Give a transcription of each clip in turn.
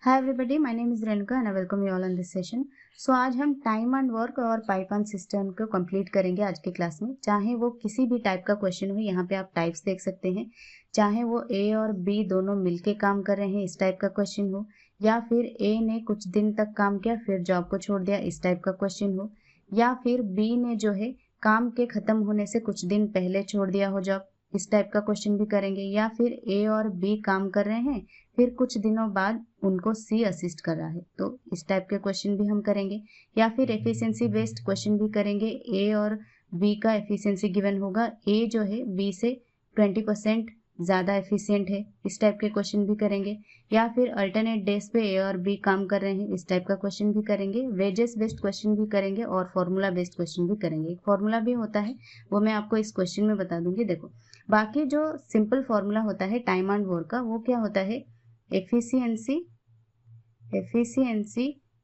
Hi everybody, my name is Renuka and I welcome you all on this session. So आज हम time and work और पाइथन cistern को complete करेंगे आज के क्लास में। चाहे वो किसी भी टाइप का क्वेश्चन हो, यहाँ पे आप टाइप्स देख सकते हैं। चाहे वो ए और बी दोनों मिलके काम कर रहे हैं, इस टाइप का क्वेश्चन हो, या फिर ए ने कुछ दिन तक काम किया फिर जॉब को छोड़ दिया, इस टाइप का क्वेश्चन हो, या फिर बी ने जो है काम के खत्म होने से कुछ दिन पहले छोड़ दिया हो जॉब, इस टाइप का क्वेश्चन भी करेंगे। या फिर ए और बी काम कर रहे हैं, फिर कुछ दिनों बाद उनको सी असिस्ट कर रहा है, तो इस टाइप के क्वेश्चन भी हम करेंगे। या फिर एफिशिएंसी बेस्ड क्वेश्चन भी करेंगे। ए और बी का एफिशिएंसी गिवन होगा, ए जो है बी से 20% ज़्यादा एफिशिएंट है, इस टाइप के क्वेश्चन भी करेंगे। या फिर अल्टरनेट डेज पे ए और बी काम कर रहे हैं, इस टाइप का क्वेश्चन भी करेंगे। वेजेस बेस्ड क्वेश्चन भी करेंगे और फॉर्मूला बेस्ड क्वेश्चन भी करेंगे। एक फॉर्मूला भी होता है, वो मैं आपको इस क्वेश्चन में बता दूंगी। देखो, बाकी जो सिंपल फॉर्मूला होता है टाइम एंड वर्क का, वो क्या होता है, एफिशिएंसी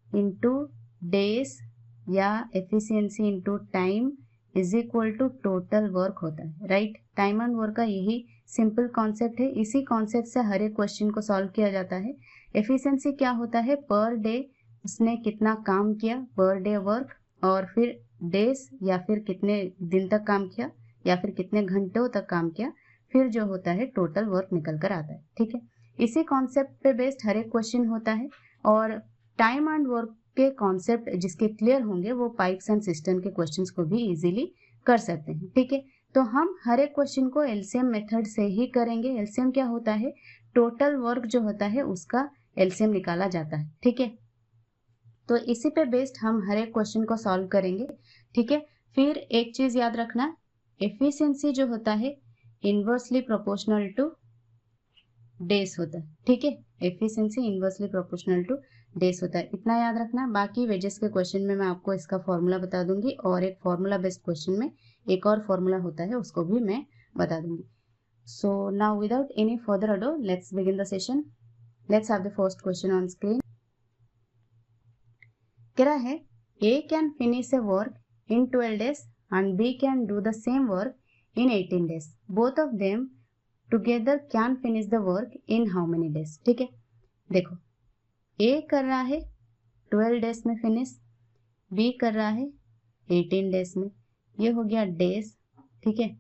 इंटू डेज या efficiency into time is equal to total work होता है, राइट। टाइम एंड वर्क का यही सिंपल कॉन्सेप्ट है, इसी कॉन्सेप्ट से हर एक क्वेश्चन को सॉल्व किया जाता है। एफिशिएंसी क्या होता है, पर डे उसने कितना काम किया, पर डे वर्क, और फिर डेज या फिर कितने दिन तक काम किया या फिर कितने घंटों तक काम किया, फिर जो होता है टोटल वर्क निकल कर आता है, ठीक है। इसी कॉन्सेप्ट पे बेस्ड हर एक क्वेश्चन होता है। और टाइम एंड वर्क के कॉन्सेप्ट जिसके क्लियर होंगे वो पाइप्स एंड सिस्टम के क्वेश्चंस को भी इजीली कर सकते हैं, ठीक है। तो हम हर एक क्वेश्चन को एलसीएम मेथड से ही करेंगे। एलसीएम क्या होता है, टोटल वर्क जो होता है उसका एलसीएम निकाला जाता है, ठीक है। तो इसी पे बेस्ड हम हर एक क्वेश्चन को सॉल्व करेंगे, ठीक है। फिर एक चीज याद रखना, एफिशिएंसी जो होता है इनवर्सली प्रोपोर्शनल टू डेज होता है, ठीक है। Efficiency inversely proportional two days होता है, इतना याद रखना। बाकी वेजेस के क्वेश्चन में मैं आपको इसका फॉर्मूला बता दूंगी, और एक फॉर्मूला बेस्ड क्वेश्चन में एक और फॉर्मूला होता है उसको भी मैं बता दूंगी। So now without any further ado, let's begin the session. Let's have the first question on screen. कह रहा है A can finish a work in 12 days and B can do the same work in 18 days. Both of them together can finish the work in how many days? ठीक है, देखो, A कर रहा है 12 days में फिनिश, B कर रहा है 18 days में, ये हो गया डेज, ठीक है।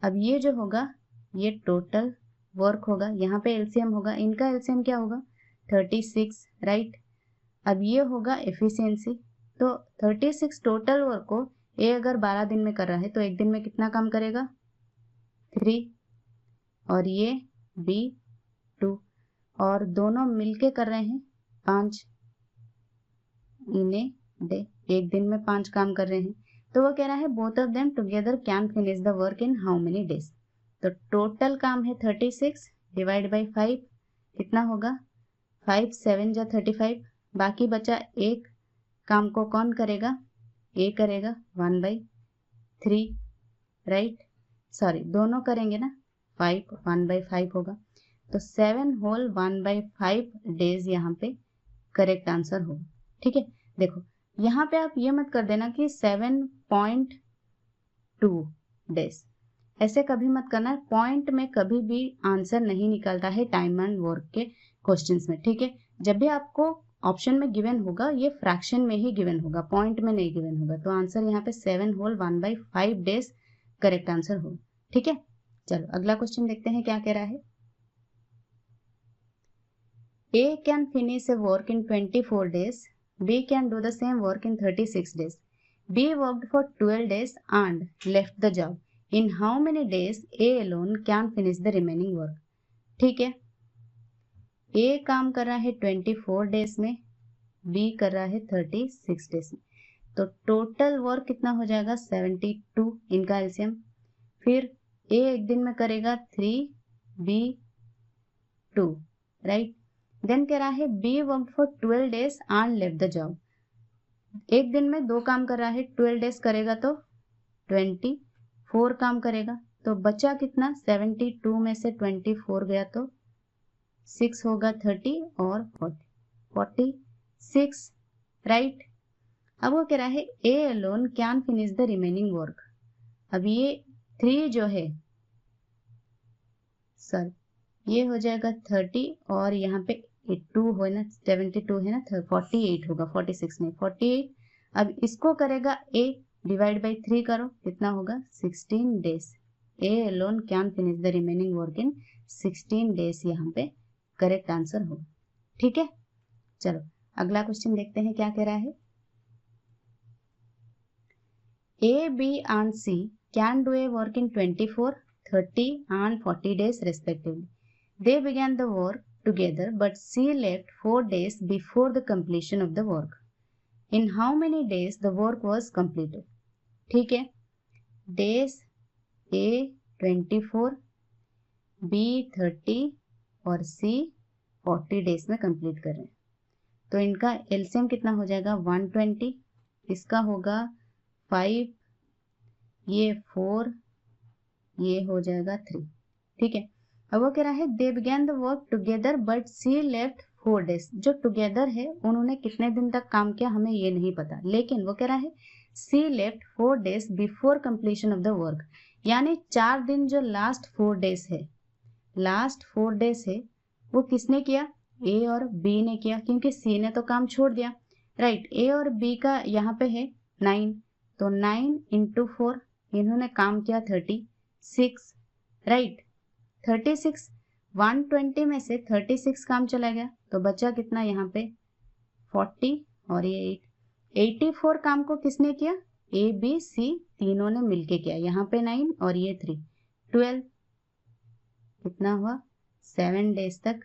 अब ये जो होगा ये टोटल वर्क होगा, यहाँ पे एलसीएम होगा, इनका एलसीएम क्या होगा 36, राइट। अब ये होगा एफिशिएंसी, तो 36 टोटल वर्क को ए अगर 12 दिन में कर रहा है तो एक दिन में कितना काम करेगा 3, और ये बी 2, और दोनों मिलके कर रहे हैं 5 इन्हें डे, एक दिन में 5 काम कर रहे हैं। तो वो कह रहा है both of them together can finish the work in how many days. तो टोटल काम है 36 डिवाइड बाई 5, कितना होगा 5 7 जा 35, बाकी बचा एक काम को कौन करेगा, ए करेगा 1/3, राइट। सॉरी, दोनों करेंगे ना, 5 1/5 होगा, तो 7 होल 1/5 डेज यहाँ पे करेक्ट आंसर होगा, ठीक है। देखो, यहाँ पे आप ये मत कर देना कि 7.2 डेज, ऐसे कभी मत करना है। पॉइंट में कभी भी आंसर नहीं निकलता है टाइम एंड वर्क के क्वेश्चंस में, ठीक है। जब भी आपको ऑप्शन में गिवन होगा ये फ्रैक्शन में ही गिवन होगा, पॉइंट में नहीं गिवन होगा, तो आंसर यहाँ पे 7 होल 1/5 डेज करेक्ट आंसर होगा, ठीक है। चलो अगला क्वेश्चन देखते हैं क्या कह रहा है। A can finish a work in 24 days, B can do the same work in 36 days. B worked for 12 days and left the job. In how many days A alone can finish the remaining work? ठीक है, A काम कर रहा है 24 days में, B कर रहा है 36 डेज में, तो टोटल वर्क कितना हो जाएगा 72, इनका एलसीएम। फिर A एक दिन में करेगा 3, B 2, राइट। देन कह रहा है B work for 12 days and left the job, एक दिन में 2 काम कर रहा है, 12 डेज करेगा तो 24 काम करेगा, तो बचा कितना 72 में से 24 गया तो 6 होगा 30 और 46, राइट। अब वो कह रहा है A alone can finish the remaining work. अब ये 3 जो है सर ये हो जाएगा 30 और यहाँ पे 2 हो ना, 72 है ना, 48 होगा, 46 नहीं 48। अब इसको करेगा ए, डिवाइड बाई 3 करो, कितना होगा 16 days. A alone can finish the remaining work in 16 days, यहाँ पे करेक्ट आंसर होगा। ठीक है, चलो अगला क्वेश्चन देखते हैं क्या कह रहा है। A, B and C can do a work in 24, 30 and 40 days respectively. They began the work together but C left 4 days before the completion of the work. In how many days the work was completed? ठीक है, days A 24, B 30 और C 40 days में complete कर रहे हैं। तो इनका LCM कितना हो जाएगा 120, इसका होगा 5, ये 4, ये हो जाएगा 3। ठीक है, अब वो कह रहा है they began the work together but C left 4 days. जो टुगेदर है उन्होंने कितने दिन तक काम किया हमें ये नहीं पता, लेकिन वो कह रहा है C left 4 days before completion of the work, यानी 4 दिन जो लास्ट 4 डेज है, लास्ट 4 डेज है वो किसने किया, ए और बी ने किया, क्योंकि सी ने तो काम छोड़ दिया। राइट, ए और बी का यहाँ पे है 9, तो 9 इंटू 4, इन्होंने काम किया 36। राइट, 36, 120 में से 36 काम चला गया, तो बचा कितना यहाँ पे 40 और ये 8। 84 काम को किसने किया, ए बी सी तीनों ने मिलके किया, यहाँ पे 9 और ये 3, 12। कितना हुआ 7 डेज तक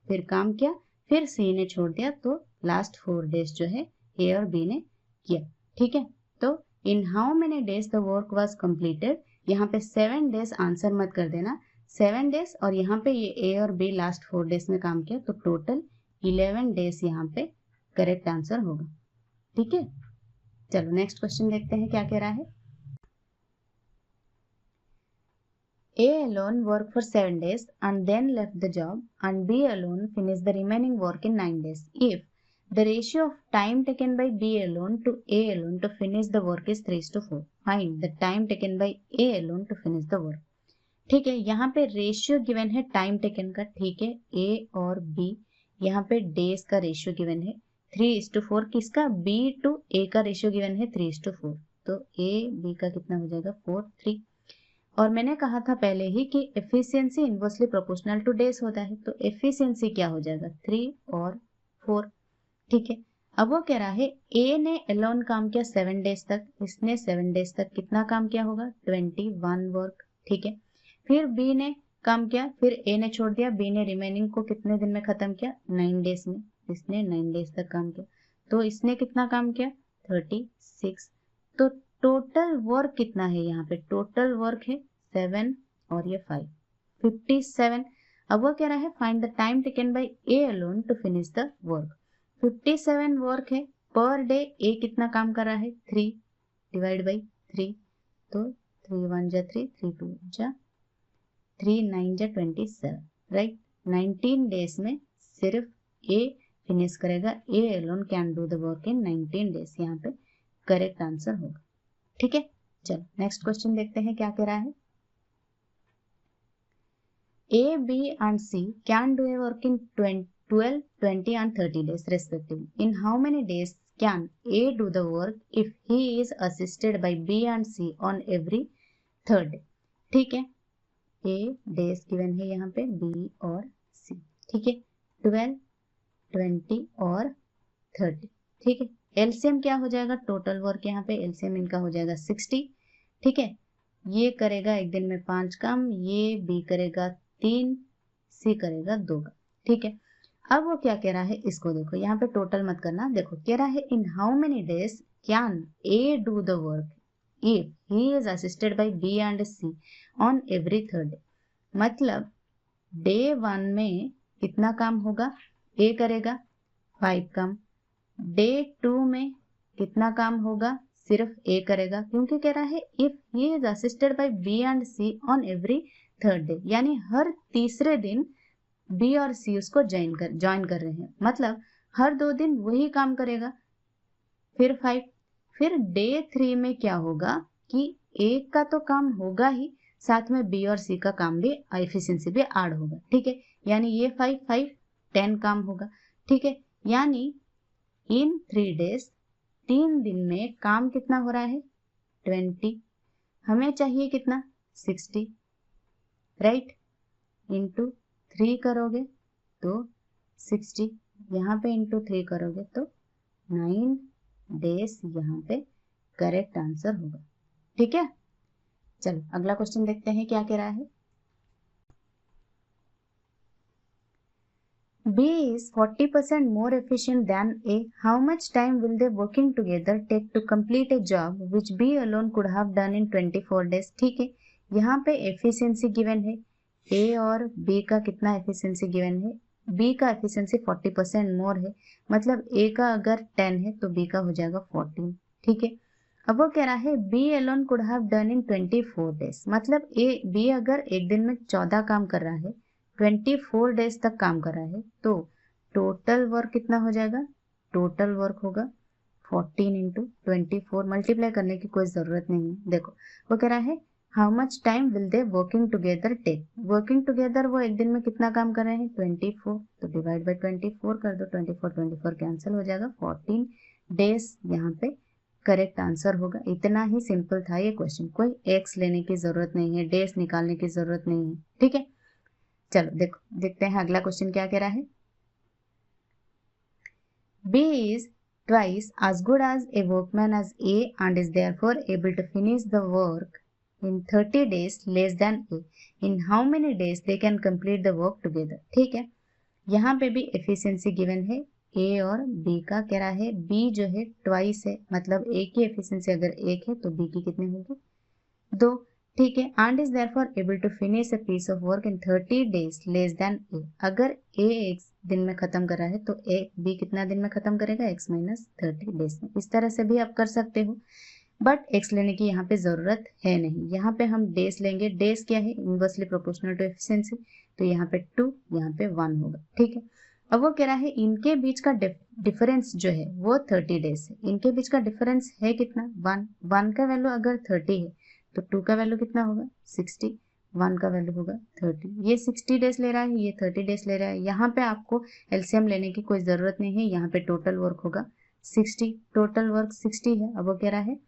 फिर काम किया, फिर सी ने छोड़ दिया, तो लास्ट 4 डेज जो है ए और बी ने किया। ठीक है, तो इन how many days the work was completed, यहाँ पे 7 डेज आंसर मत कर देना, 7 डेज और यहाँ पे ये ए और बी लास्ट 4 डेज में काम किया, तो टोटल 11 डेज यहाँ पे करेक्ट आंसर होगा। ठीक है, चलो नेक्स्ट क्वेश्चन देखते हैं क्या कह रहा है। A alone worked for 7 days and then left the job, and B alone finished the remaining work in 9 days. If the ratio of time taken by B alone to A alone to finish the work is 3:4, find the time taken by A alone to finish the work. ठीक है, यहाँ पे ratio given है time taken का। ठीक है, ए और B, यहाँ पे डेज का रेशियो गिवन है 3:4, किसका बी टू ए का रेशियो गिवन है 3:4, तो ए बी का कितना हो जाएगा 4, 3। और मैंने कहा था पहले ही कि efficiency inversely proportional two days होता है, तो एफिशिएंसी क्या हो जाएगा 3 और 4। ठीक है, अब वो कह रहा है ए ने अलोन काम किया 7 डेज तक, इसने 7 डेज तक कितना काम किया होगा 21 वर्क। ठीक है, फिर बी ने काम किया, फिर ए ने छोड़ दिया, बी ने रिमेनिंग को कितने दिन में खत्म किया 9 डेज में, इसने 9 डेज तक काम किया, तो इसने कितना काम किया 36। तो टोटल वर्क कितना है, यहाँ पे टोटल वर्क है 7 और ये 5, 57। अब वो कह रहा है find the time taken by A alone to finish the work. 57 work है पर डे, ए कितना काम कर रहा है 3 डिवाइड बाई 3, तो 3 1 जा 3, 3 2 जा 3 9 जा 27। राइट, 19 डेज में सिर्फ ए फिनिश करेगा, A alone can do the work in 19 days, यहाँ पे करेक्ट आंसर होगा। ठीक है, चलो नेक्स्ट क्वेश्चन देखते हैं क्या कह रहा है। A, B and C can do a work in 12, 20 and 30 days respectively. In how many days can A do the work if he is assisted by B and C on every third day? ठीक है, A days given है यहाँ पे, B और C। ठीक है, 12, 20 और 30। ठीक है, एलसीएम क्या हो जाएगा, टोटल वर्क यहाँ पे एलसीएम इनका हो जाएगा 60। ठीक है, ये करेगा एक दिन में 5 काम, ये बी करेगा 3, सी करेगा 2 का। ठीक है, अब वो क्या कह रहा है, इसको देखो, यहाँ पे टोटल मत करना, देखो कह रहा है in how many days can A do the work if he is assisted by B and C on every third day. मतलब डे 1 में कितना काम होगा, ए करेगा 5 काम, डे 2 में कितना काम होगा, सिर्फ ए करेगा, क्योंकि कह रहा है if he is assisted by B and C on every third day, यानी हर तीसरे दिन बी और सी उसको ज्वाइन कर रहे हैं, मतलब हर 2 दिन वही काम करेगा। फिर 5, फिर डे 3 में क्या होगा कि एक का तो काम होगा ही, साथ में बी और सी का काम भी एफिशिएंसी भी ऐड होगा। ठीक है, यानी ये 5 5 10 काम होगा, ठीक है। यानी इन 3 days 3 दिन में काम कितना हो रहा है 20, हमें चाहिए कितना 60, राइट। इंटू 3 करोगे तो 60, यहाँ पे इंटू 3 करोगे तो 9 days यहाँ पे करेक्ट आंसर होगा, ठीक है। चलो अगला क्वेश्चन देखते हैं क्या कह रहा है। B is 40% more efficient than A. How much time will they working together take to complete a job which B alone could have done in 24 days? ठीक है, यहाँ पे एफिशिएंसी गिवन है, A और B का कितना एफिशिएंसी गिवन है, B का एफिशिएंसी 40% मोर है, मतलब A का अगर 10 है तो B का हो जाएगा 14, ठीक है। अब वो कह रहा है B alone could have done in 24 days, मतलब B अगर एक दिन में 14 काम कर रहा है, 24 डेज तक काम कर रहा है, तो टोटल वर्क कितना हो जाएगा, टोटल वर्क होगा 14 इंटू 24, मल्टीप्लाई करने की कोई ज़रूरत नहीं है। देखो वो कह रहा है how much time will they working together take, working together वो एक दिन में कितना काम कर रहे हैं 24, तो डिवाइड बाय 24 कर दो, 24 कैंसिल हो जाएगा, 14 डेज यहाँ पे करेक्ट आंसर होगा। इतना ही सिंपल था ये क्वेश्चन, कोई एक्स लेने की ज़रूरत नहीं है, डेज निकालने की ज़रूरत नहीं है, ठीक है। चलो देखते हैं अगला क्वेश्चन क्या कह रहा है। B is twice as good as a workman as A and is therefore able to finish the work in 30 days less than A. In how many days they can complete the work together? ठीक है, यहाँ पे भी efficiency given है A और B का, कह रहा है B जो है ट्वाइस है, मतलब A की एफिशिएंसी अगर 1 है तो B की कितनी होगी 2, ठीक है। And is therefore able to finish a piece of work in 30 days less than A, अगर ए एक दिन में खत्म कर रहा है तो ए बी कितना दिन में खत्म करेगा x माइनस 30 डेज में। इस तरह से भी आप कर सकते हो, बट x लेने की यहाँ पे जरूरत है नहीं, यहाँ पे हम डेज लेंगे। डेज क्या है, इनवर्सली प्रोपोर्शनल टू एफिशिएंसी, तो यहाँ पे 2 यहाँ पे 1 होगा, ठीक है। अब वो कह रहा है इनके बीच का डिफरेंस जो है वो 30 डेज है, इनके बीच का डिफरेंस है कितना 1 का वैल्यू अगर 30 है तो 2 का वैल्यू कितना होगा 60, 1 का वैल्यू होगा 30, ये 60 डेज ले रहा है, ये 30 डेज ले रहा है। यहाँ पे आपको एलसीएम लेने की कोई ज़रूरत नहीं है, यहाँ पे टोटल वर्क होगा 60, टोटल वर्क 60 है। अब वो कह रहा है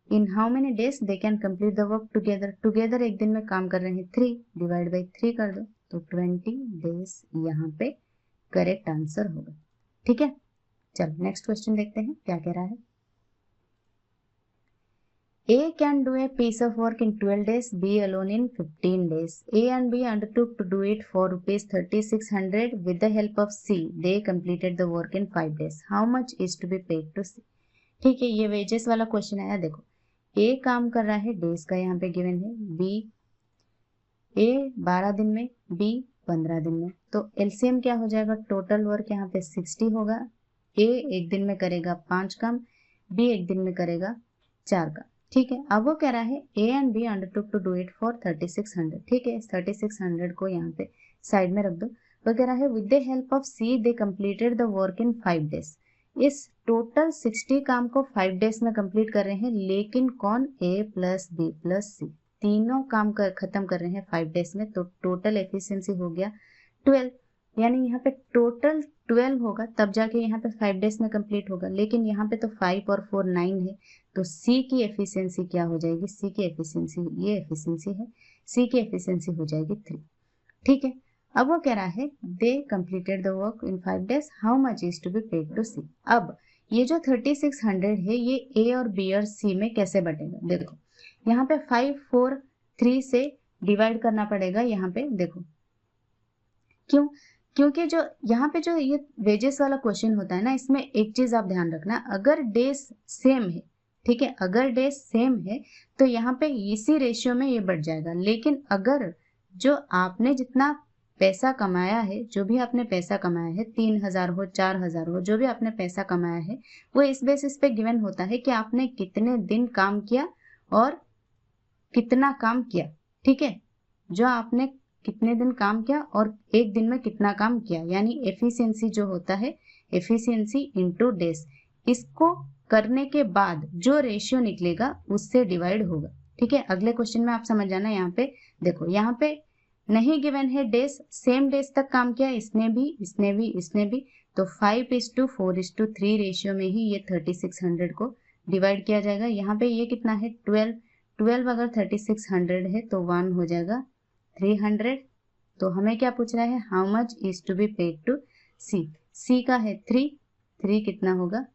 in how many days they can complete the work together, together एक दिन में काम कर रहे हैं 3, डिवाइड बाई 3 कर दो तो 20 डेज यहाँ पे करेक्ट आंसर होगा, ठीक है। चलो नेक्स्ट क्वेश्चन देखते हैं क्या कह रहा है। A can do a piece of work in 12 days, B alone in 15 days. A and B undertook to do it for rupees 3600 with the help of C. They completed the work in 5 days. How much is to be paid to C? ठीक है, ये wages वाला question आया। देखो A काम कर रहा है, डेज का यहाँ पे गिवन है, A 12 दिन में, B 15 दिन में, तो एलसीएम क्या हो जाएगा, टोटल वर्क यहाँ पे 60 होगा। A एक दिन में करेगा 5 काम, B एक दिन में करेगा 4 काम, ठीक है। अब वो कह रहा है A and B undertook to do it for 3600, ठीक है। 3600 को यहाँ पे साइड में रख दो। वो कह रहा है with the help of C they completed the work in 5 days. इस टोटल 60 काम को 5 डेज में कंप्लीट कर रहे हैं, लेकिन कौन, A plus B plus C तीनों काम खत्म कर रहे हैं 5 डेज में, तो टोटल एफिशिएंसी हो गया 12, यानी यहाँ पे टोटल 12 होगा, तब जाके यहाँ पे 5 डेज में कंप्लीट होगा। लेकिन यहाँ पे तो 5 और 4 9 है, तो C की एफिशिएंसी क्या हो जाएगी, C की एफिशिएंसी, ये एफिशिएंसी है, C की एफिशिएंसी हो जाएगी 3, ठीक है। अब वो कह रहा है they completed the work in 5 days, how much is to be paid to C। अब ये जो 3600 है ये A और B और C में कैसे बटेगा, देखो यहाँ पे 5 4 3 से डिवाइड करना पड़ेगा। यहाँ पे देखो क्यों, क्योंकि जो यहाँ पे जो ये वेजेस वाला क्वेश्चन होता है ना, इसमें एक चीज आप ध्यान रखना, अगर डेज सेम है, ठीक है, अगर डेज सेम है तो यहाँ पे इसी रेशियो में ये बढ़ जाएगा। लेकिन अगर जो आपने जितना पैसा कमाया है, जो भी आपने पैसा कमाया है, 3000 हो 4000 हो, जो भी आपने पैसा कमाया है, वो इस बेसिस पे गिवन होता है कि आपने कितने दिन काम किया और कितना काम किया, ठीक है। जो आपने कितने दिन काम किया और एक दिन में कितना काम किया, यानी एफिशिएंसी जो होता है, एफिशिएंसी इनटू डेज, इसको करने के बाद जो रेशियो निकलेगा उससे डिवाइड होगा, ठीक है। अगले क्वेश्चन में आप समझ जाना। यहाँ पे देखो, यहाँ पे नहीं गिवन है डेज, सेम डेज तक काम किया, इसने भी, तो 5:4:3 रेशियो में ही ये 3600 को डिवाइड किया जाएगा। यहाँ पे ये कितना है 12 अगर 3600 है तो 1 हो जाएगा 300। तो हमें क्या पूछ रहा है, how much is to be paid to C का है 3 कितना होगा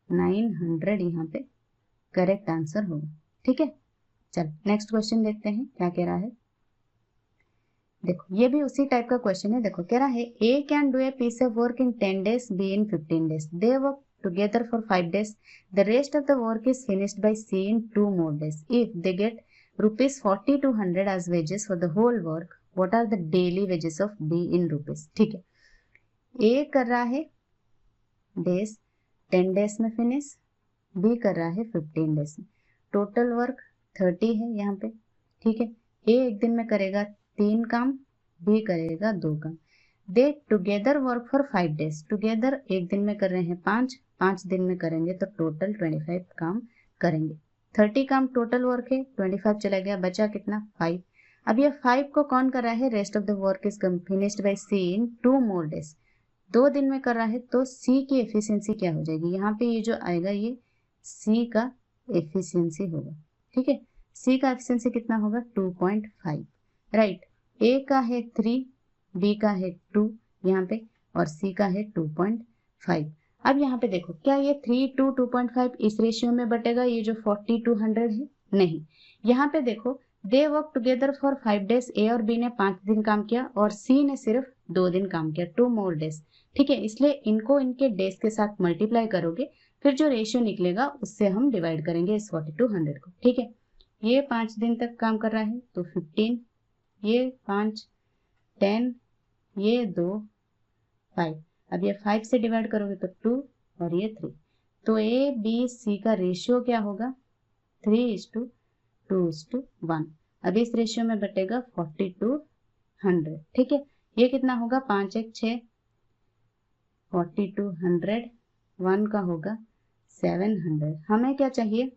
900, यहाँ पे करेक्ट आंसर होगा। ठीक है, चल नेक्स्ट क्वेश्चन देखते हैं क्या कह रहा है। देखो ये भी उसी टाइप का क्वेश्चन है। देखो कह रहा है A can do a piece of work in 10 days, B in 15 days, they work together for 5 days, the rest of the work is finished by C in 2 more days. If they get rupees 4200 as wages for the whole work, what are the daily wages of B in rupees? ठीक है, A कर रहा है days 10 days में finish, B कर रहा है 15 days में, टोटल वर्क 30 है यहाँ पे। ठीक है, A एक दिन में करेगा 3 काम, B करेगा 2 काम। दे together work for 5 days, together एक दिन में कर रहे हैं 5 दिन में करेंगे तो टोटल 25 काम करेंगे। 30 काम टोटल वर्क है, 25 चला गया, बचा कितना 5। अब ये 5 को कौन कर रहा है, rest of the work is finished by C in 2 more days, 2 दिन में कर रहा है, तो सी की एफिशिएंसी क्या हो जाएगी, यहाँ पे ये जो आएगा ये सी का एफिशिएंसी होगा। ठीक है, सी का एफिशिएंसी कितना होगा 2.5, राइट। ए का है 3, बी का है 2 यहाँ पे, और सी का है 2.5। अब यहाँ पे देखो क्या ये 3 to 2.5 इस रेशियो में बटेगा, ये जो 4200 है, नहीं। यहाँ पे देखो they work together for 5 days, ए और बी ने 5 दिन काम किया और सी ने सिर्फ 2 दिन काम किया, 2 more days। ठीक है, इसलिए इनको इनके डेज के साथ मल्टीप्लाई करोगे, फिर जो रेशियो निकलेगा उससे हम डिवाइड करेंगे इस 4200 को। ठीक है, ये 5 दिन तक काम कर रहा है तो 15, ये 5 10, ये 2 5। अब ये 5 से डिवाइड करोगे तो 2 और ये 3, तो ए बी सी का रेशियो क्या होगा 3:2:1। अब इस रेशियो में बटेगा 4200। ठीक है, ये कितना होगा 5 1 6, 4200, 1 का होगा 700। हमें क्या चाहिए,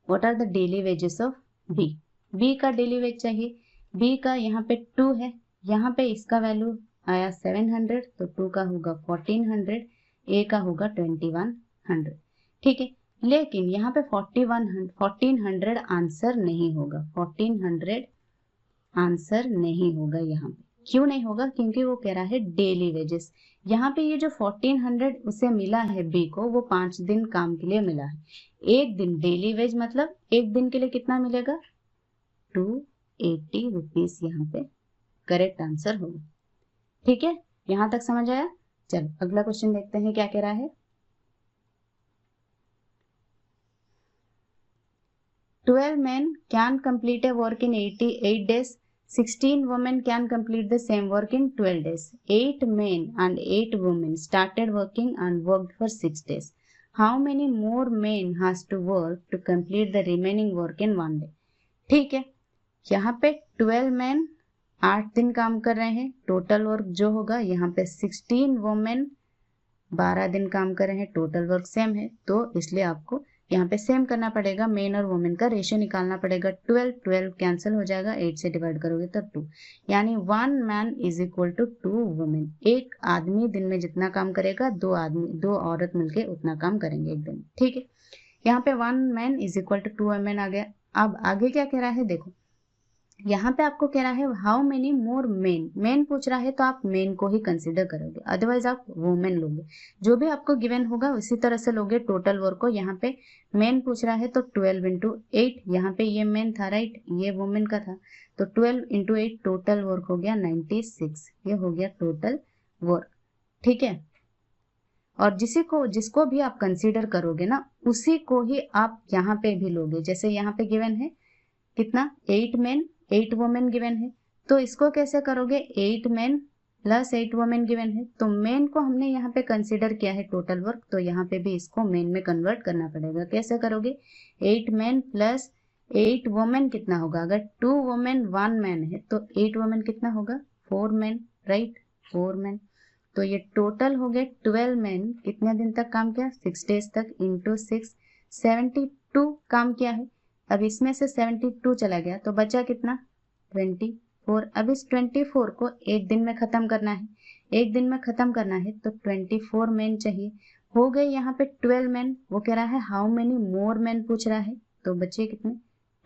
what are the daily wages of B, B का डेली वेज चाहिए। बी का यहाँ पे 2 है, यहाँ पे इसका वैल्यू आया 700, तो 2 का होगा 1400, ए का होगा 2100। ठीक है, लेकिन यहाँ पे 1400 आंसर नहीं होगा, 1400 आंसर नहीं होगा यहाँ पे। क्यों नहीं होगा, क्योंकि वो कह रहा है डेली वेजेस। यहाँ पे ये जो 1400 उसे मिला है बी को, वो 5 दिन काम के लिए मिला है। एक दिन डेली वेज मतलब एक दिन के लिए कितना मिलेगा 280 रुपीज, यहाँ पे करेक्ट आंसर होगा। ठीक है, यहां तक समझ आया। चलो अगला क्वेश्चन देखते हैं क्या कह रहा है। 12 men can complete a work in 88 days, 16 women can complete the same work in 12 days, 8 men and 8 women started working and worked for 6 days. How many more men has to work to complete the remaining work in 1 day? ठीक है, यहाँ पे 12 men 8 दिन काम कर रहे हैं, total work जो होगा यहाँ पे 16 वोमेन 12 दिन काम कर रहे हैं, टोटल वर्क सेम है, तो इसलिए आपको यहाँ पे सेम करना पड़ेगा, मेन और वोमेन का रेशियो निकालना पड़ेगा। 12 कैंसिल हो जाएगा, 8 से डिवाइड करोगे तो 2, यानी 1 man is equal to 2 women. एक आदमी दिन में जितना काम करेगा 2 औरत मिलके उतना काम करेंगे एक दिन। ठीक है, यहाँ पे 1 man is equal to 2 women आ गया। अब आगे क्या कह रहा है, देखो यहाँ पे आपको कह रहा है how many more main, main पूछ रहा है तो आप मेन को ही कंसीडर करोगे, अदरवाइज आप वुमेन लोगे। जो भी आपको गिवन होगा उसी तरह से लोगे टोटल वर्क को। यहाँ पे मेन पूछ रहा है तो 12 × 8, यहाँ पे ये मेन था राइट, ये वुमेन का था, तो 12 × 8 टोटल वर्क हो गया 96, ये हो गया टोटल वर्क। ठीक है, और जिसको भी आप कंसीडर करोगे ना उसी को ही आप यहाँ पे भी लोगे। जैसे यहाँ पे गिवन है कितना 8 मेन 8 वुमेन गिवन है, तो इसको कैसे करोगे 8 मेन प्लस 8 वुमेन गिवन है, तो मेन को हमने यहाँ पे कंसीडर किया है टोटल वर्क, तो यहाँ पे भी इसको मेन में कन्वर्ट करना पड़ेगा। कैसे करोगे 8 मेन प्लस 8 वुमेन कितना होगा, अगर 2 वुमेन 1 मैन है तो 8 वुमेन कितना होगा 4 मैन, राइट 4 मैन। तो ये टोटल हो गए 12 मैन कितने दिन तक काम किया 6 डेज तक, इंटू 6 72 काम किया है। अब इसमें से 72 चला गया तो बचा कितना 24, 24। अब इस 24 को एक दिन में खत्म करना है, एक दिन में खत्म करना है तो 24 मैन चाहिए। हो गए यहाँ पे 12 मैन। वो कह रहा है हाउ मेनी मोर मैन पूछ रहा है, तो बच्चे कितने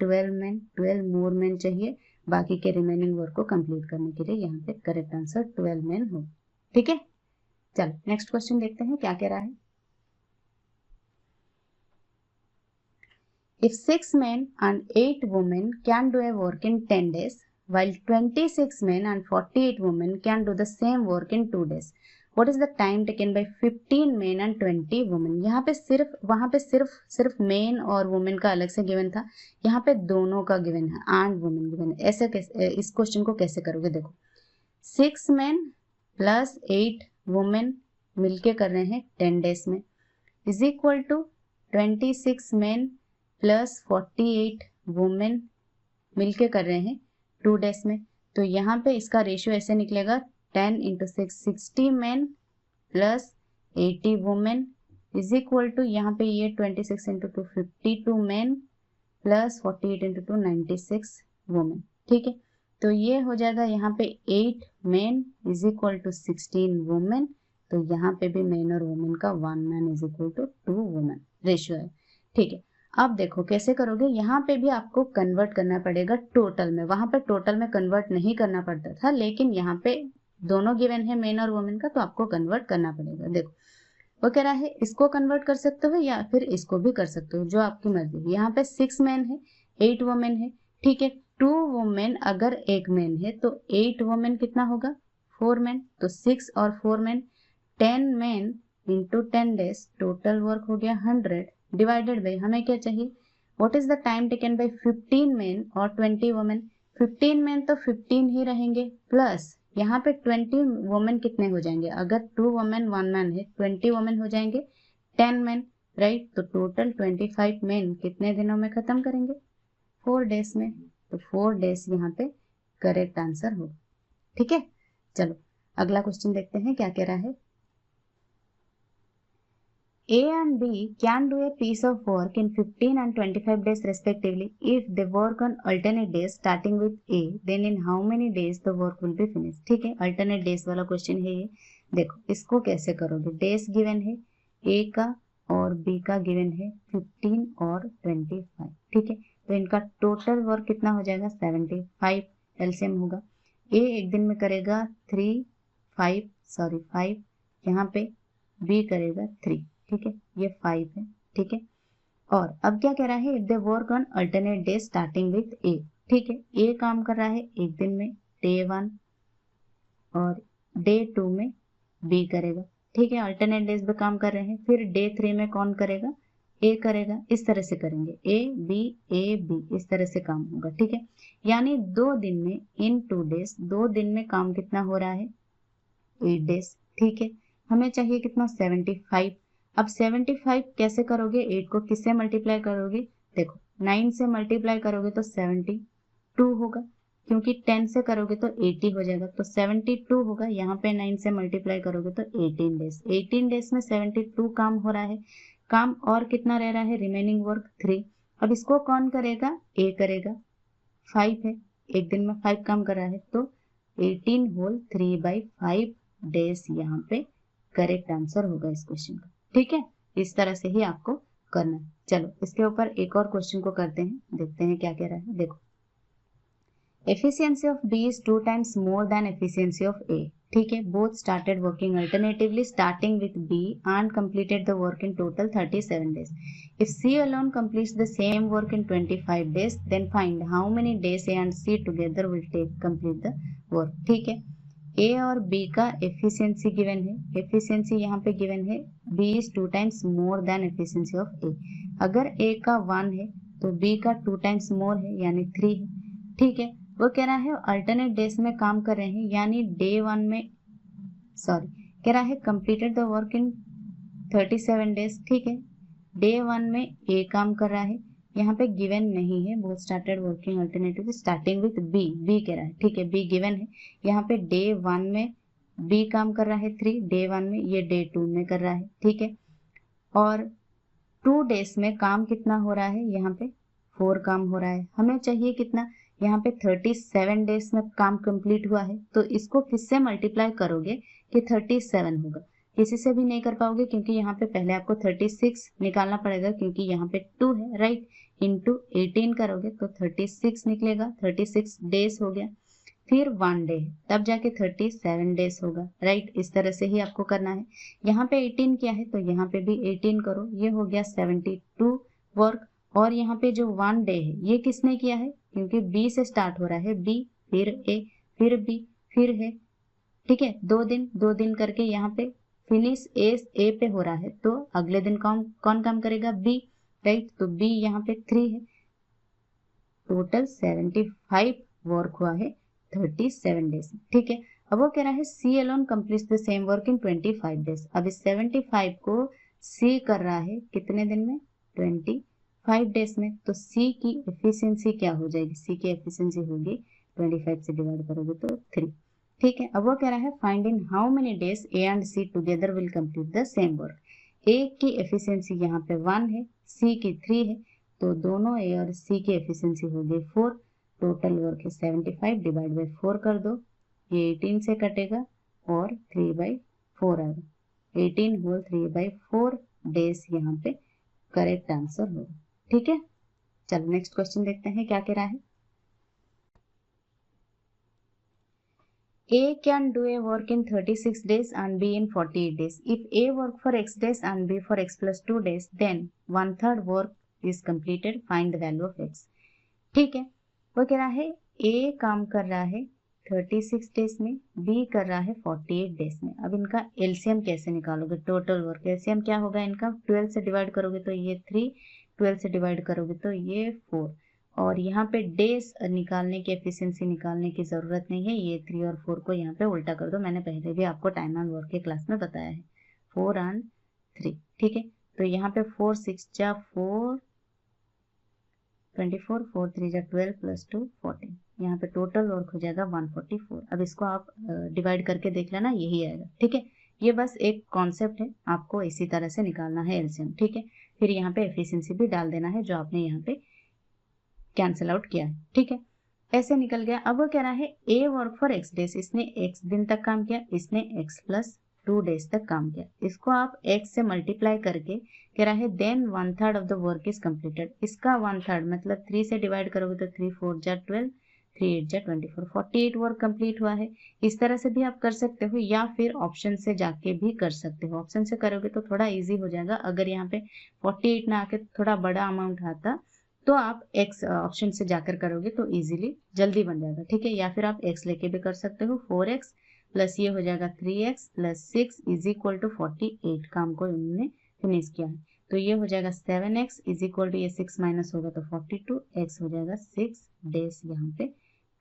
12 मैन, 12 मोर मैन चाहिए बाकी के रिमेनिंग वर्क को कंप्लीट करने के लिए। यहाँ पे करेक्ट आंसर 12 मैन हो। ठीक है, चलो नेक्स्ट क्वेश्चन देखते हैं क्या कह रहा है। If 6 men and 8 women can do a work in 10 days, while 26 men and 48 women can do the same work in 2 days, what is the time taken by 15 men and 20 women? यहाँ पे सिर्फ वहाँ पे सिर्फ मेन और women का अलग से गिवन था, यहाँ पे दोनों का गिवन है एंड वुमेन गिवन है। ऐसे कैसे इस क्वेश्चन को कैसे करोगे? देखो 6 men प्लस 8 वुमेन मिलके कर रहे हैं 10 डेज में is equal to 26 men plus 48 women मिलके कर रहे हैं 2 डेज में। तो यहाँ पे इसका रेशियो ऐसे निकलेगा 10 into 6 60 man plus 80 women is equal to यहाँ पे ये 26 into 2 52 man plus 48 into 2 96 women. ठीक है, तो ये हो जाएगा यहाँ पे 8 man is equal to 16 women. तो यहाँ पे भी मैन और वुमेन का 1 man is equal to 2 women ratio है। ठीक है, अब देखो कैसे करोगे। यहाँ पे भी आपको कन्वर्ट करना पड़ेगा टोटल में, वहां पे टोटल में कन्वर्ट नहीं करना पड़ता था, लेकिन यहाँ पे दोनों गिवन है मेन और वुमेन का, तो आपको कन्वर्ट करना पड़ेगा। देखो वो कह रहा है इसको कन्वर्ट कर सकते हो या फिर इसको भी कर सकते हो, जो आपकी मर्जी। यहाँ पे 6 मैन है 8 वुमेन है। ठीक है, 2 वुमेन अगर 1 मैन है तो 8 वुमेन कितना होगा 4 मैन, तो 6 और 4 man 10 man into 10 days total work हो गया 100 डिवाइडेड बाई हमें क्या चाहिए what is the time taken by 15 man और 20 वुमेन। 15 मैन तो 15 ही रहेंगे प्लस यहाँ पे 20 वुमेन कितने हो जाएंगे, अगर 2 वुमेन 1 मैन है 20 वुमेन हो जाएंगे 10 मैन राइट। तो टोटल 25 मैन कितने दिनों में खत्म करेंगे 4 डेज में। तो 4 डेज यहाँ पे करेक्ट आंसर हो। ठीक है, चलो अगला क्वेश्चन देखते हैं क्या कह रहा है। A and B can do a piece of work in 15 and 25 days respectively. If they work on alternate days starting with A, then in how many days the work will be finished? ठीक है, alternate days वाला question है ये। देखो इसको कैसे करोगे, days given है A का और B का गिवन है 15 और 25। ठीक है, तो इनका टोटल वर्क कितना हो जाएगा 75 एलसीएम होगा। A एक दिन में करेगा 5, यहाँ पे B करेगा 3। ठीक है, ये 5 है। ठीक है, और अब क्या कह रहा है if they work on alternate day starting with A. ठीक है, ए काम कर रहा है एक दिन में डे 1 और डे 2 में बी करेगा। ठीक है, अल्टरनेट डेज पे काम कर रहे हैं, फिर डे 3 में कौन करेगा ए करेगा। इस तरह से करेंगे ए बी इस तरह से काम होगा। ठीक है, यानी 2 दिन में इन 2 डेज 2 दिन में काम कितना हो रहा है 8 डेज। ठीक है, हमें चाहिए कितना 75। अब 75 कैसे करोगे, 8 को किससे मल्टीप्लाई करोगे, देखो 9 से मल्टीप्लाई करोगे तो 72 होगा, क्योंकि 10 से करोगे तो 80 हो जाएगा, तो 72 होगा। यहाँ पे 9 से मल्टीप्लाई करोगे तो 18 डेज। 18 डेज में 72 काम हो रहा है, काम और कितना रह रहा है रिमेनिंग वर्क 3। अब इसको कौन करेगा ए करेगा, 5 है एक दिन में 5 काम कर रहा है, तो 18 होल 3/5 डेज यहाँ पे करेक्ट आंसर होगा इस क्वेश्चन का। ठीक है, इस तरह से ही आपको करना है। चलो इसके ऊपर एक और क्वेश्चन को करते हैं, देखते हैं क्या कह रहा है। देखो efficiency of B is 2 times more than efficiency of A. ठीक है, both started working alternatively starting with B and completed the work in total 37 days. If C alone completes the same work in 25 days, then find how many days A and C together will take complete the work. ठीक है, ए और B का efficiency given है, efficiency यहाँ पे given है B is 2 times more than efficiency of A. अगर A का 1 है तो बी का 2 times मोर है यानी 3 है। ठीक है, वो कह रहा है अल्टरनेट डेज में काम कर रहे हैं, यानी डे 1 में कह रहा है completed the work in 37 days. ठीक है, डे 1 में ए काम कर रहा है, यहाँ पे गिवन नहीं है, both started working alternative starting with B कह रहा है। ठीक है, बी गिवन है, यहाँ पे डे 1 में बी काम कर रहा है 3, डे 1 में ये डे 2 में कर रहा है। ठीक है, और 2 डेज में काम कितना हो रहा है, यहाँ पे 4 काम हो रहा है। हमें चाहिए कितना, यहाँ पे 37 डेज में काम कंप्लीट हुआ है, तो इसको किससे मल्टीप्लाई करोगे कि 37 होगा। किसी से भी नहीं कर पाओगे क्योंकि यहाँ पे पहले आपको 36 निकालना पड़ेगा क्योंकि यहाँ पे 2 है, राइट। इंटू 18 करोगे तो 36 निकलेगा, 36 डेज हो गया। फिर 1 डे तब जाके 37 डेज होगा, राइट। इस तरह से ही आपको करना है। यहाँ पे 18 क्या है तो यहाँ पे भी 18 करो, ये हो गया 72 वर्क। और यहाँ पे जो 1 डे है ये किसने किया है, क्योंकि बी से स्टार्ट हो रहा है, बी फिर ए फिर बी फिर है, ठीक है। 2 दिन करके यहाँ पे फिनिश ए पे हो रहा है, तो अगले दिन कौन काम करेगा, बी, राइट। तो बी यहाँ पे 3 है। टोटल 75 वर्क हुआ है 37 डेज, ठीक है। अब वो कह रहा है C alone completes the same work in 25 days. अब इस 75 को सी कर रहा है कितने दिन में, 25 डेज में। तो सी की एफिशिएंसी क्या हो जाएगी, सी की एफिशिएंसी होगी 25 से डिवाइड करोगे तो 3, ठीक है। अब वो कह रहा है find in how many days A and C together will complete the same work. A की एफिशिएंसी यहाँ पे 1 है, सी की 3 है, तो दोनों ए और सी की एफिशिएंसी हो गई 4। टोटल वर्क है 75, डिवाइड बाई 4 कर दो, ये 18 से कटेगा और 3/4 आएगा। 18 होल 3/4 डेज यहाँ पे करेक्ट आंसर होगा, ठीक है। चलो नेक्स्ट क्वेश्चन देखते हैं क्या कह रहा है। A can do a work in 36 days and B in 48 days. If A work for X days and B for X plus 2 days, then 1/3 work is completed. Find the value of X. ठीक है, वो कह रहा है A काम कर रहा है 36 डेज में, B कर रहा है 48 डेज में। अब इनका एलसीएम कैसे निकालोगे, टोटल वर्क एलसीएम क्या होगा इनका, 12 से डिवाइड करोगे तो ये 3, 12 से डिवाइड करोगे तो ये 4, और यहाँ पे डेज निकालने की एफिशिएंसी निकालने की ज़रूरत नहीं है, ये 3 और 4 को यहाँ पे उल्टा कर दो। मैंने पहले भी आपको टाइम एंड वर्क के क्लास में बताया है, 4 and 3, ठीक है। तो यहाँ पे 4 6 जा 4 24, 4 3 जा 12 प्लस 2 14, यहाँ पे टोटल वर्क हो जाएगा 144। अब इसको आप डिवाइड करके देख लेना, यही आएगा, ठीक है। ये बस एक कॉन्सेप्ट है, आपको इसी तरह से निकालना है एलसीएम, ठीक है। फिर यहाँ पे एफिशिएंसी भी डाल देना है जो आपने यहाँ पे कैंसिल आउट किया है, ठीक है। ऐसे निकल गया। अब वो कह रहा है ए वर्क फॉर एक्स डेज, इसने एक्स दिन तक काम किया, इसने एक्स प्लस 2 डेज तक काम किया। इसको आप एक्स से मल्टीप्लाई करके कह रहा है then 1/3 of the work is completed. इसका 1/3 मतलब 3 से डिवाइड करोगे तो 3 4 जा 12, 3 8 जा 24, 48 वर्क कंप्लीट हुआ है। इस तरह से भी आप कर सकते हो या फिर ऑप्शन से जाके भी कर सकते हो। ऑप्शन से करोगे तो थोड़ा ईजी हो जाएगा। अगर यहाँ पे 48 ना आके थोड़ा बड़ा अमाउंट आता तो आप x ऑप्शन से जाकर करोगे तो इजीली जल्दी बन जाएगा, ठीक है। या फिर आप x लेके भी कर सकते हो, 4x प्लस ये हो जाएगा 3x plus 6 is equal to 48। काम को इन्होंने फिनिश किया है, तो ये हो जाएगा 7x इज इक्वल टू ये 6 माइनस होगा तो 42, x हो जाएगा 6 डेज। यहाँ पे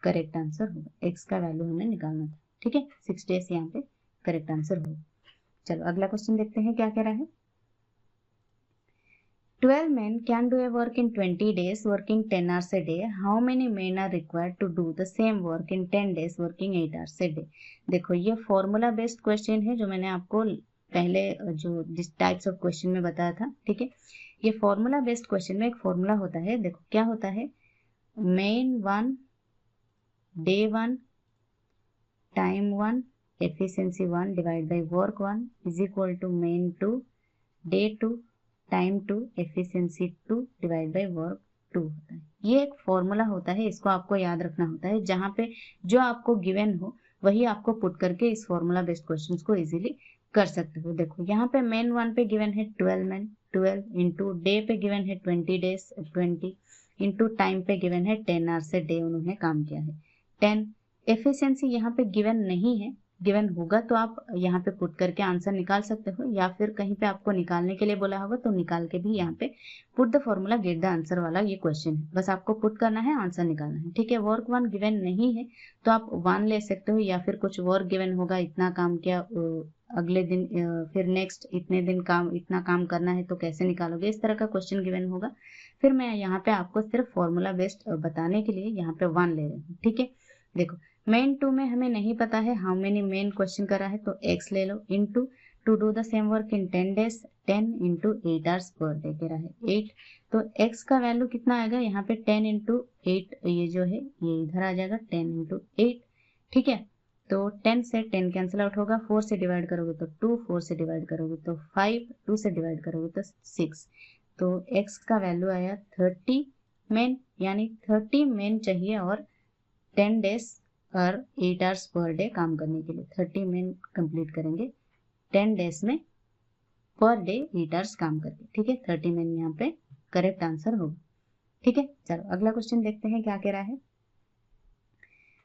करेक्ट आंसर होगा, x का वैल्यू हमें निकालना था, ठीक है। 6 डेज यहाँ पे करेक्ट आंसर होगा। चलो अगला क्वेश्चन देखते हैं क्या कह रहा है। 12 men can do a work in 20 days working 10 hours a day. How many men are required to do the same work in 10 days working 8 hours a day? देखो ये फॉर्मूला बेस्ड क्वेश्चन है जो मैंने आपको पहले जो जिस टाइप्स ऑफ क्वेश्चन में बताया था, ठीक है। ये फॉर्मूला बेस्ड क्वेश्चन में एक फॉर्मूला होता है, देखो क्या होता है, men 1 day 1 time 1 efficiency 1 divide by work 1 is equal to men 2 day 2 time 2 efficiency 2 divide by work 2 होता है। ये एक फॉर्मूला होता है, इसको आपको याद रखना होता है। जहाँ पे जो आपको गिवन हो वही आपको पुट करके इस फॉर्मूला बेस्ड क्वेश्चंस को इजीली कर सकते हो। देखो यहाँ पे मेन 1 पे गिवन है 12 मैन, 12 इंटू डे पे गिवन है 20 डेज 20 इंटू टाइम पे गिवन है 10 आवर्स से डे उन्होंने काम किया है 10। एफिशिएंसी यहाँ पे गिवन नहीं है, गिवन होगा तो आप यहाँ पे पुट करके आंसर निकाल सकते हो, या फिर कहीं पे आपको निकालने के लिए बोला होगा तो निकाल के भी यहाँ पे put the formula get the answer वाला ये क्वेश्चन है। बस आपको पुट करना है, आंसर निकालना है, ठीक है। वर्क 1 गिवन नहीं है तो आप 1 ले सकते हो, या फिर कुछ वर्क गिवन होगा, इतना काम किया अगले दिन फिर नेक्स्ट इतने दिन काम इतना काम करना है तो कैसे निकालोगे, इस तरह का क्वेश्चन गिवन होगा। फिर मैं यहाँ पे आपको सिर्फ फॉर्मूला बेस्ड बताने के लिए यहाँ पे 1 ले रही हूँ, ठीक है। देखो मेन 2 में हमें नहीं पता है हाउ मेनी मेन क्वेश्चन करा है तो x ले लो, into to do the same work in 10 days 10 into 8 hours per day कह रहा है 8, तो x का वैल्यू कितना आएगा यहाँ पे 10 into 8, ये जो है ये इधर आ जाएगा 10 into 8, ठीक है। तो 10 से 10 कैंसिल आउट होगा, 4 से डिवाइड करोगे तो 2, 4 से डिवाइड करोगे तो 5, 2 से डिवाइड करोगे तो 6, तो x का वैल्यू आया 30 मेन, यानी 30 मेन चाहिए और 10 days और 8 hours पर डे काम करने के लिए 30 मेन कंप्लीट करेंगे 10 days में पर डे 8 hours काम करके, ठीक है। 30 मेन यहाँ पे करेक्ट आंसर होगा, ठीक है। चलो अगला क्वेश्चन देखते हैं क्या कह रहा है।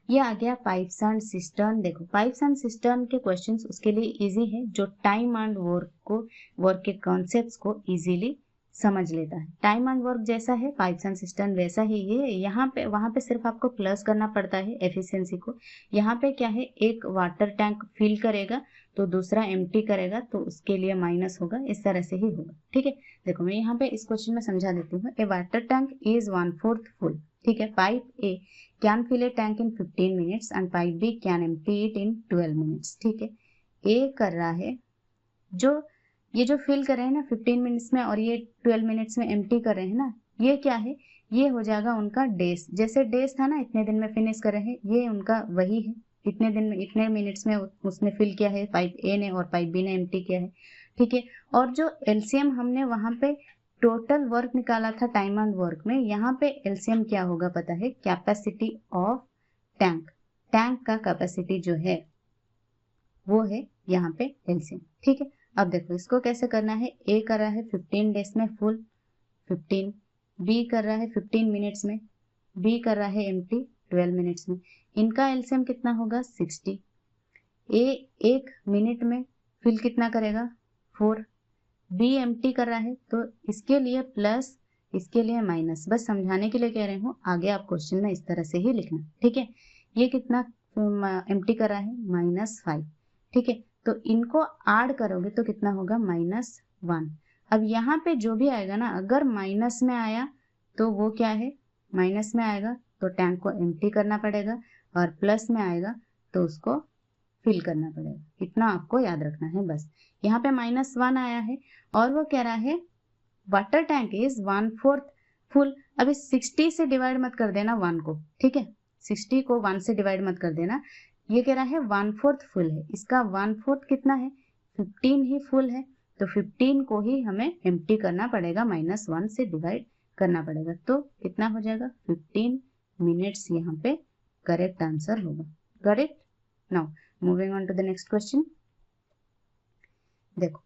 ये आ गया पाइप्स एंड सिस्टर्न। देखो पाइप्स एंड सिस्टर्न के क्वेश्चंस उसके लिए इजी है जो टाइम एंड वर्क के कॉन्सेप्ट्स को इजीली समझ लेता है। टाइम एंड वर्क जैसा है पाइप्स एंड सिस्टर्न वैसा ही ये यहाँ पे वहां पे सिर्फ आपको प्लस करना पड़ता है एफिशिएंसी को। यहाँ पे क्या है, एक वाटर टैंक फिल करेगा तो दूसरा एम्प्टी करेगा तो उसके लिए माइनस होगा, इस तरह से ही होगा, ठीक है। देखो मैं यहाँ पे इस क्वेश्चन में समझा देती हूँ। A water tank is 1/4 full, ठीक है। Pipe A can fill a tank in 15 minutes and pipe B can empty it in 12 minutes, ठीक है। ए कर रहा है ये जो फिल कर रहे हैं ना 15 मिनट्स में और ये 12 मिनट्स में एम्प्टी कर रहे हैं ना, ये क्या है, ये हो जाएगा उनका डेज। जैसे डेज था ना इतने दिन में फिनिश कर रहे हैं, ये उनका वही है, इतने दिन में इतने मिनट्स में उसने फिल किया है पाइप ए ने और पाइप बी ने एम्प्टी किया है, ठीक है। और जो एलसीएम हमने वहां पे टोटल वर्क निकाला था टाइम एंड वर्क में, यहाँ पे एलसीएम क्या होगा पता है, कैपेसिटी ऑफ टैंक। टैंक का कैपेसिटी जो है वो है यहाँ पे एलसीएम, ठीक है। अब देखो इसको कैसे करना है। ए कर रहा है 15 डेज में फुल 15, बी कर रहा है 15 मिनट्स में, बी कर रहा है एम्प्टी 12 मिनट्स में। इनका एलसीएम कितना होगा 60। ए 1 मिनट में फिल कितना करेगा 4, बी एम्प्टी कर रहा है तो इसके लिए प्लस इसके लिए माइनस, बस समझाने के लिए कह रही हूँ, आगे आप क्वेश्चन में इस तरह से ही लिखना, ठीक है। ये कितना एम्प्टी कर रहा है -5, ठीक है। तो इनको ऐड करोगे तो कितना होगा -1। अब यहाँ पे जो भी आएगा ना, अगर माइनस में आया तो वो क्या है, माइनस में आएगा तो टैंक को एम्प्टी करना पड़ेगा और प्लस में आएगा तो उसको फिल करना पड़ेगा। इतना आपको याद रखना है बस। यहाँ पे -1 आया है और वो कह रहा है वाटर टैंक इज 1/4 फुल। अभी 60 से डिवाइड मत कर देना 1 को, ठीक है। 60 को 1 से डिवाइड मत कर देना। ये कह रहा है 1/4 फुल है, इसका 1/4 कितना है 15 ही फुल है, तो 15 को ही हमें एम्प्टी करना पड़ेगा, -1 से डिवाइड करना पड़ेगा, तो कितना हो जाएगा 15 मिनट्स यहाँ पे करेक्ट आंसर होगा। Correct. Now moving on to the next question. देखो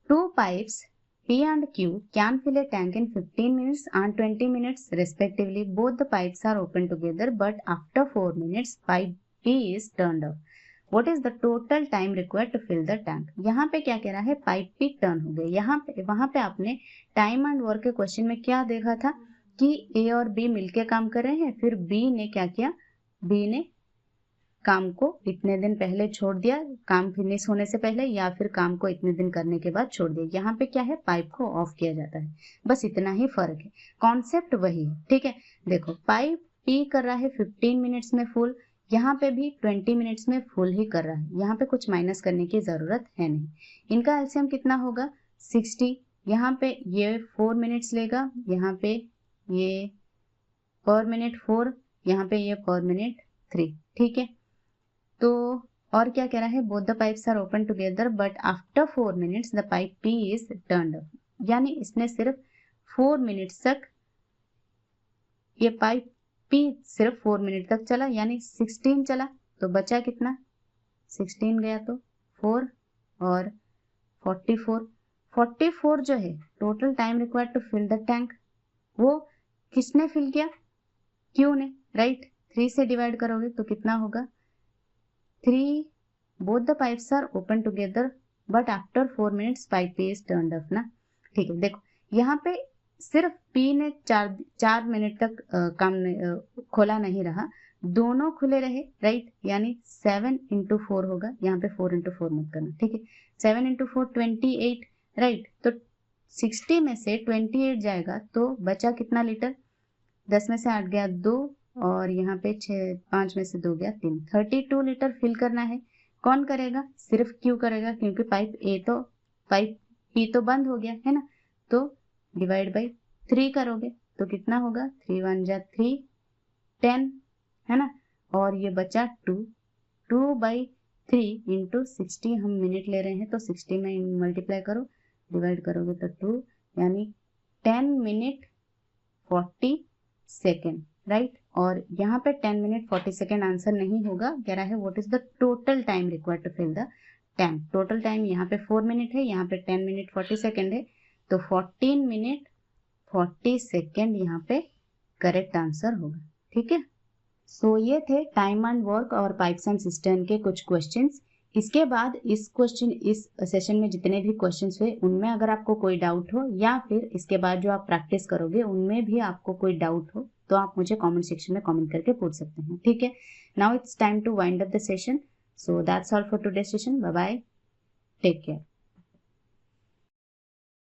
2 pipes P and Q can fill a tank in 15 minutes and 20 minutes respectively. Both the pipes are open together, but after 4 minutes pipe P is turned off. What is the total time required to fill the tank? यहाँ पे क्या कह रहा है, pipe P turn हो गए। यहाँ पे वहां पे आपने टाइम एंड वर्क के क्वेश्चन में क्या देखा था कि A और B मिलके काम कर रहे हैं, फिर B ने क्या किया, B ने काम को इतने दिन पहले छोड़ दिया, काम फिनिश होने से पहले, या फिर काम को इतने दिन करने के बाद छोड़ दिया। यहाँ पे क्या है, पाइप को ऑफ किया जाता है, बस इतना ही फर्क है, कॉन्सेप्ट वही है, ठीक है। देखो पाइप P कर रहा है 15 मिनट्स में फुल, यहाँ पे भी 20 मिनट्स में फुल ही कर रहा है, यहाँ पे कुछ माइनस करने की जरूरत है नहीं। इनका एलसीएम कितना होगा 60। यहाँ पे ये 4 मिनट्स लेगा, यहाँ पे ये पर मिनट 4, यहाँ पे ये पर मिनट 3, ठीक है। तो और क्या कह रहा है, both the pipes are open together but after 4 minutes the pipe P is turned off. यानी इसने सिर्फ 4 मिनट्स तक, ये पाइप P सिर्फ 4 मिनट तक चला, यानी 16 चला, तो बचा कितना 16 गया तो 4 और 44 जो है total time required to fill the tank, वो किसने फिल किया, Q ने, राइट। 3 से डिवाइड करोगे तो कितना होगा 3, both the pipes are open together but after 4 minutes pipe P is turned off ना, ठीक है। देखो यहाँ पे सिर्फ P ने 4 मिनट तक काम खोला नहीं रहा, दोनों खुले रहे, राइट। यानी 7 into 4 होगा, यहाँ पे 4 into 4 मत करना, ठीक है। 7 into 4 28, राइट। तो 60 में से 28 जाएगा तो बचा कितना लीटर, 10 में से 8 गया 2 और यहाँ पे 5 में से 2 गया 3, 32 लीटर फिल करना है। कौन करेगा? सिर्फ क्यू करेगा, क्योंकि पाइप पी तो बंद हो गया है ना, तो डिवाइड बाई 3 करोगे तो कितना होगा? 3 1 जा 3, 10 है ना, और ये बचा 2/3 इंटू 60 हम मिनट ले रहे हैं, तो 60 में मल्टीप्लाई करो, डिवाइड करोगे तो 2, यानी 10 मिनट 40 सेकेंड, राइट। और यहाँ पे 10 मिनट 40 सेकेंड आंसर नहीं होगा, कह रहा है what is the total time required to fill the tank. Total time यहाँ पे 4 मिनट है, यहाँ पे 10 मिनट 40 सेकेंड है, तो 14 मिनट 40 सेकेंड यहाँ पे करेक्ट आंसर होगा, ठीक है। सो ये थे टाइम एंड वर्क और पाइप्स एंड सिस्टर्न के कुछ क्वेश्चंस। इसके बाद इस सेशन में जितने भी क्वेश्चंस हुए उनमें अगर आपको कोई डाउट हो, या फिर इसके बाद जो आप प्रैक्टिस करोगे उनमें भी आपको कोई डाउट हो, तो आप मुझे कमेंट सेक्शन में कमेंट करके पूछ सकते हैं, ठीक है। Now it's time to wind up the session, so that's all for today session. Bye bye, take care.